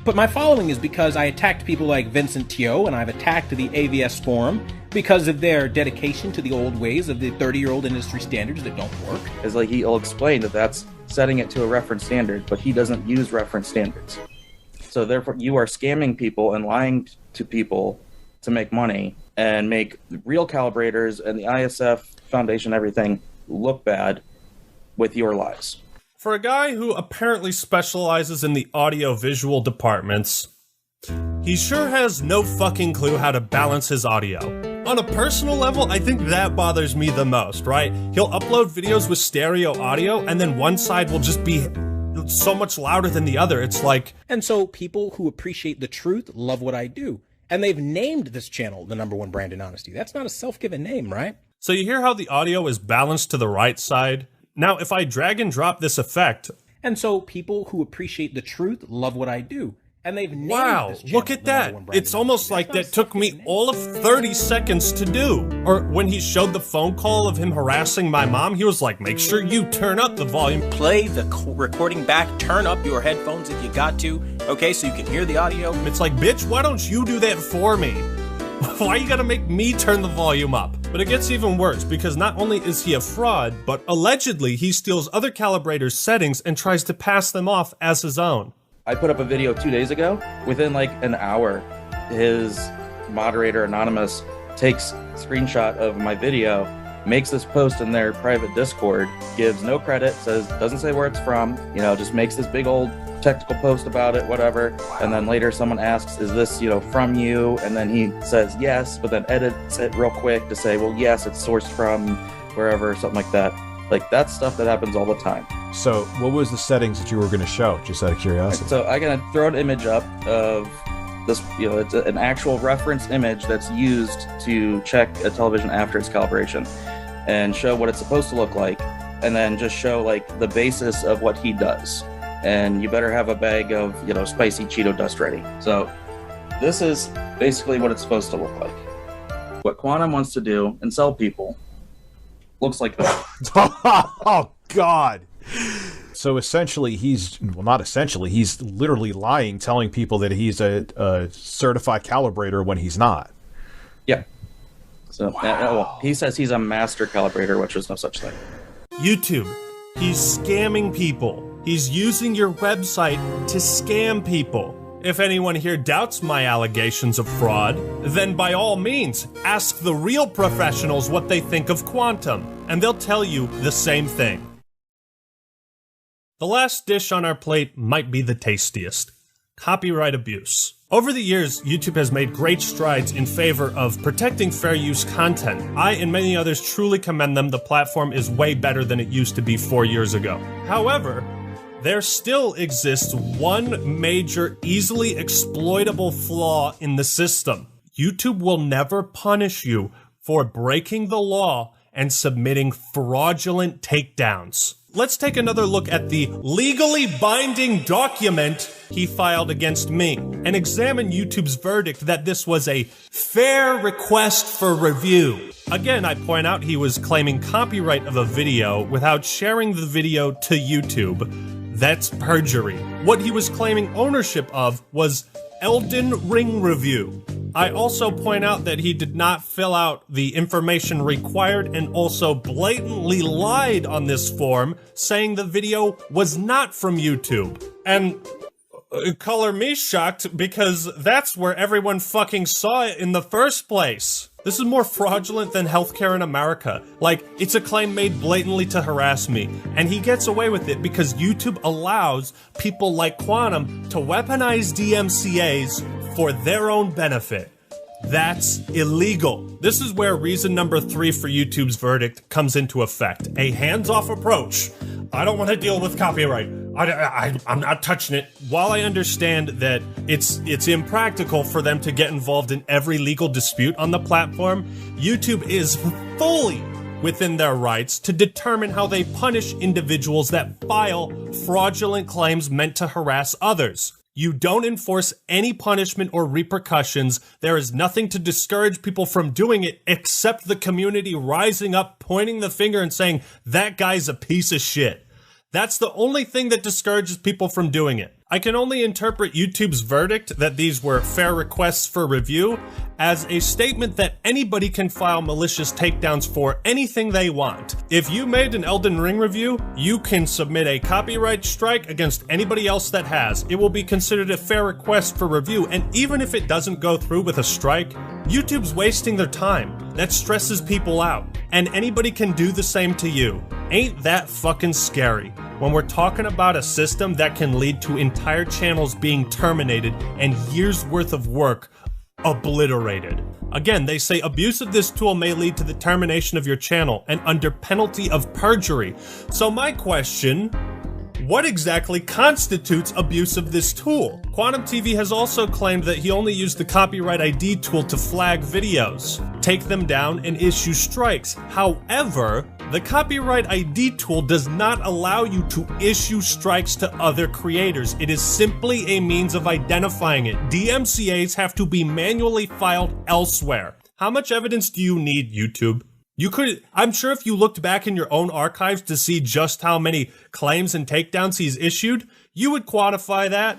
But my following is because I attacked people like Vincent Teo, and I've attacked the AVS forum because of their dedication to the old ways of the 30-year-old industry standards that don't work. It's like he'll explain that that's setting it to a reference standard, but he doesn't use reference standards. So therefore, you are scamming people and lying to people to make money and make real calibrators and the ISF Foundation, everything, look bad with your lies. For a guy who apparently specializes in the audio-visual departments, he sure has no fucking clue how to balance his audio. On a personal level, I think that bothers me the most, right? He'll upload videos with stereo audio, and then one side will just be so much louder than the other. It's like... And so people who appreciate the truth love what I do. And they've named this channel the #1 brand in honesty. That's not a self-given name, right? So you hear how the audio is balanced to the right side? Now, if I drag and drop this effect... And so people who appreciate the truth love what I do. And they've named wow, this look at that. It's almost like that took me all of 30 seconds to do. Or when he showed the phone call of him harassing my mom, he was like, make sure you turn up the volume. Play the recording back, turn up your headphones if you got to, okay, so you can hear the audio. It's like, bitch, why don't you do that for me? Why you gotta make me turn the volume up? But it gets even worse, because not only is he a fraud, but allegedly he steals other calibrators' settings and tries to pass them off as his own. I put up a video 2 days ago. Within like an hour, his moderator, Anonymous, takes a screenshot of my video, makes this post in their private Discord, gives no credit, says, doesn't say where it's from, you know, just makes this big old technical post about it, whatever. And then later someone asks, is this, you know, from you? And then he says yes, but then edits it real quick to say, well, yes, it's sourced from wherever, something like that. Like, that's stuff that happens all the time. So what was the settings that you were going to show, just out of curiosity? So I'm going to throw an image up of this, you know, it's an actual reference image that's used to check a television after its calibration and show what it's supposed to look like, and then just show like the basis of what he does. And you better have a bag of, you know, spicy Cheeto dust ready. So this is basically what it's supposed to look like. What Quantum wants to do and sell people looks like that. Oh, God. So essentially, he's, well, not essentially, he's literally lying, telling people that he's a certified calibrator when he's not. Yeah. So well, he says he's a master calibrator, which was no such thing. YouTube, he's scamming people. He's using your website to scam people. If anyone here doubts my allegations of fraud, then by all means, ask the real professionals what they think of Quantum, and they'll tell you the same thing. The last dish on our plate might be the tastiest: copyright abuse. Over the years, YouTube has made great strides in favor of protecting fair use content. I and many others truly commend them. The platform is way better than it used to be 4 years ago. However, there still exists one major, easily exploitable flaw in the system. YouTube will never punish you for breaking the law and submitting fraudulent takedowns. let's take another look at the legally binding document he filed against me and examine YouTube's verdict that this was a fair request for review. Again, I point out he was claiming copyright of a video without sharing the video to YouTube. That's perjury. What he was claiming ownership of was Elden Ring review. I also point out that he did not fill out the information required and also blatantly lied on this form, saying the video was not from YouTube. And color me shocked, because that's where everyone fucking saw it in the first place. This is more fraudulent than healthcare in America. Like, it's a claim made blatantly to harass me, and he gets away with it because YouTube allows people like Quantum to weaponize DMCAs for their own benefit. That's illegal. This is where reason number 3 for YouTube's verdict comes into effect. A hands-off approach. I don't want to deal with copyright. I'm not touching it. While I understand that it's impractical for them to get involved in every legal dispute on the platform, YouTube is fully within their rights to determine how they punish individuals that file fraudulent claims meant to harass others. You don't enforce any punishment or repercussions. There is nothing to discourage people from doing it except the community rising up, pointing the finger and saying, that guy's a piece of shit. That's the only thing that discourages people from doing it. I can only interpret YouTube's verdict that these were fair requests for review as a statement that anybody can file malicious takedowns for anything they want. If you made an Elden Ring review, you can submit a copyright strike against anybody else that has. It will be considered a fair request for review, and even if it doesn't go through with a strike, YouTube's wasting their time. That stresses people out, and anybody can do the same to you. Ain't that fucking scary? When we're talking about a system that can lead to entire channels being terminated and years worth of work obliterated. Again, they say abuse of this tool may lead to the termination of your channel and under penalty of perjury. So my question, what exactly constitutes abuse of this tool? Quantum TV has also claimed that he only used the copyright ID tool to flag videos, take them down, and issue strikes. However, the copyright ID tool does not allow you to issue strikes to other creators. It is simply a means of identifying it. DMCAs have to be manually filed elsewhere. How much evidence do you need, YouTube? I'm sure if you looked back in your own archives to see just how many claims and takedowns he's issued, you would quantify that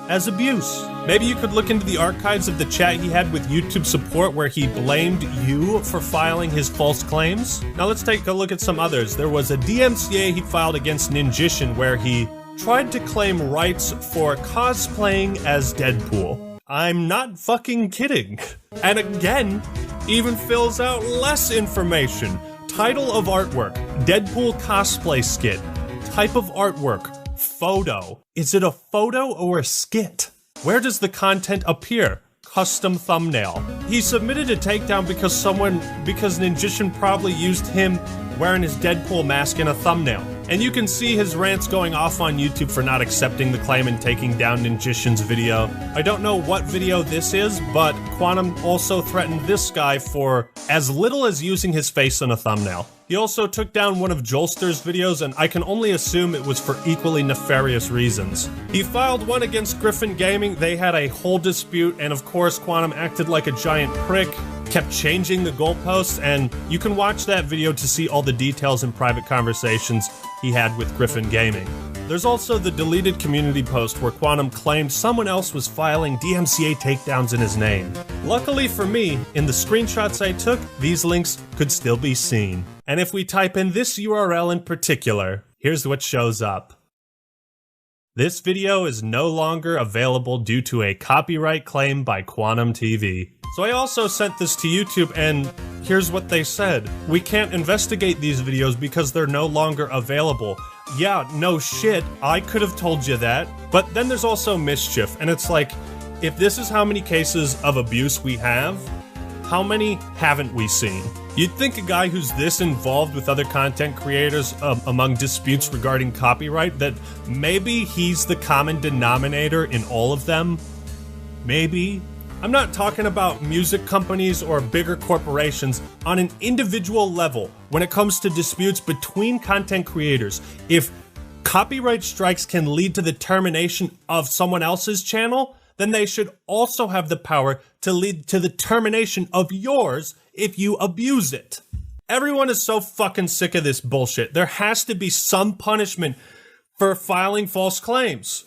as abuse. Maybe you could look into the archives of the chat he had with YouTube support where he blamed you for filing his false claims. Now let's take a look at some others. There was a DMCA he filed against Ninjishin where he tried to claim rights for cosplaying as Deadpool. I'm not fucking kidding. And again, even fills out less information. Title of artwork, Deadpool cosplay skit. Type of artwork, photo. Is it a photo or a skit? Where does the content appear? Custom thumbnail. He submitted a takedown because Ninjishin probably used him wearing his Deadpool mask in a thumbnail. And you can see his rants going off on YouTube for not accepting the claim and taking down Ninjishin's video. I don't know what video this is, but Quantum also threatened this guy for as little as using his face in a thumbnail. He also took down one of Jolster's videos, and I can only assume it was for equally nefarious reasons. He filed one against Griffin Gaming. They had a whole dispute, and of course Quantum acted like a giant prick, kept changing the goalposts, and you can watch that video to see all the details and private conversations he had with Griffin Gaming. There's also the deleted community post where Quantum claimed someone else was filing DMCA takedowns in his name. Luckily for me, in the screenshots I took, these links could still be seen. And if we type in this URL in particular, here's what shows up. This video is no longer available due to a copyright claim by Quantum TV. So I also sent this to YouTube, and here's what they said. We can't investigate these videos because they're no longer available. Yeah, no shit, I could have told you that. But then there's also mischief, and it's like, if this is how many cases of abuse we have, how many haven't we seen? You'd think a guy who's this involved with other content creators among disputes regarding copyright, that maybe he's the common denominator in all of them. Maybe. I'm not talking about music companies or bigger corporations. On an individual level, when it comes to disputes between content creators, if copyright strikes can lead to the termination of someone else's channel, then they should also have the power to lead to the termination of yours if you abuse it. Everyone is so fucking sick of this bullshit. There has to be some punishment for filing false claims.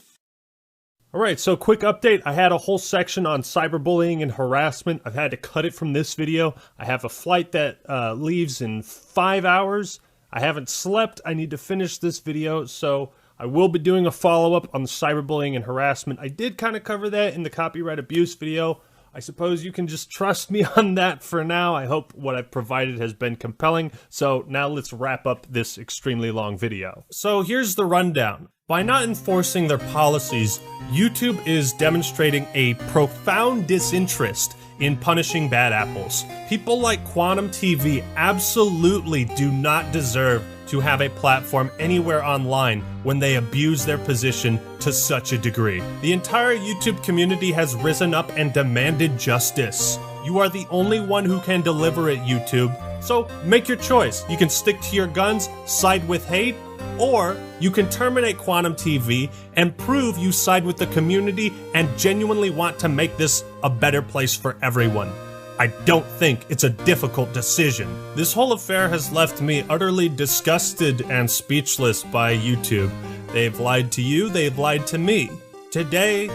Alright, so quick update. I had a whole section on cyberbullying and harassment. I've had to cut it from this video. I have a flight that leaves in 5 hours. I haven't slept. I need to finish this video, so I will be doing a follow-up on the cyberbullying and harassment. I did kind of cover that in the copyright abuse video. I suppose you can just trust me on that for now. I hope what I've provided has been compelling. So now let's wrap up this extremely long video. So here's the rundown. By not enforcing their policies, YouTube is demonstrating a profound disinterest in punishing bad apples. People like Quantum TV absolutely do not deserve to have a platform anywhere online when they abuse their position to such a degree. The entire YouTube community has risen up and demanded justice. You are the only one who can deliver it, YouTube. So make your choice. You can stick to your guns, side with hate, or you can terminate Quantum TV and prove you side with the community and genuinely want to make this a better place for everyone. I don't think it's a difficult decision. This whole affair has left me utterly disgusted and speechless by YouTube. They've lied to you, they've lied to me. Today,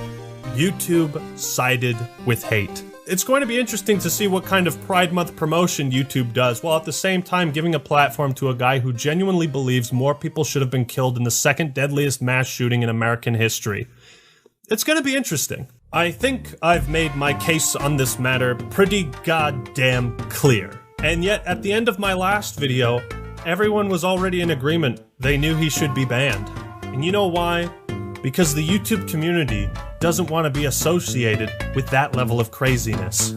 YouTube sided with hate. It's going to be interesting to see what kind of Pride Month promotion YouTube does, while at the same time giving a platform to a guy who genuinely believes more people should have been killed in the second deadliest mass shooting in American history. It's going to be interesting. I think I've made my case on this matter pretty goddamn clear. And yet, at the end of my last video, everyone was already in agreement. They knew he should be banned. And you know why? Because the YouTube community doesn't want to be associated with that level of craziness.